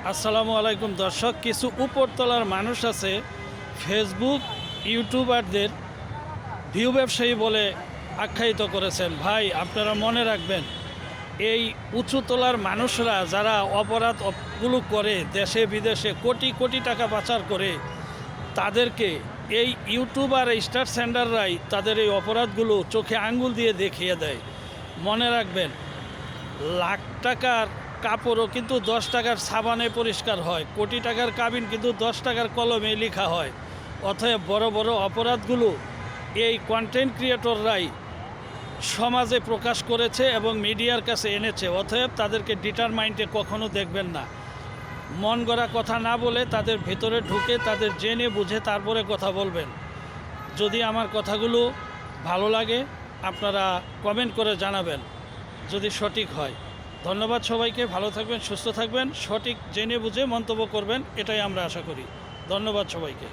আসসালামু আলাইকুম দর্শক, কিছু উপরতলার মানুষ আছে ফেসবুক ইউটিউবারদের ভিউ ব্যবসায়ী বলে আখ্যায়িত করেছেন। ভাই, আপনারা মনে রাখবেন, এই উঁচুতলার মানুষরা যারা অপরাধগুলো করে দেশে বিদেশে কোটি কোটি টাকা পাচার করে, তাদেরকে এই ইউটিউবার স্টার সেন্ডাররাই তাদের এই অপরাধগুলো চোখে আঙ্গুল দিয়ে দেখিয়ে দেয়। মনে রাখবেন, লাখ টাকার কাপড়ও কিন্তু 10 টাকার সাবানে পরিষ্কার হয়, কোটি টাকার কাবিন কিন্তু 10 টাকার কলমে লেখা হয়। অতএব বড় বড় অপরাধগুলো এই কন্টেন্ট ক্রিয়েটররাই সমাজে প্রকাশ করেছে এবং মিডিয়ার কাছে এনেছে। অতএব তাদেরকে ডিটারমাইন্ডে কখনো দেখবেন না। মন গড়া কথা না বলে তাদের ভেতরে ঢুকে তাদের জেনে বুঝে তারপরে কথা বলবেন। যদি আমার কথাগুলো ভালো লাগে আপনারা কমেন্ট করে জানাবেন যদি সঠিক হয়। ধন্যবাদ সবাইকে। ভালো থাকবেন, সুস্থ থাকবেন, সঠিক জেনে বুঝে মন্তব্য করবেন, এটাই আমরা আশা করি। ধন্যবাদ সবাইকে।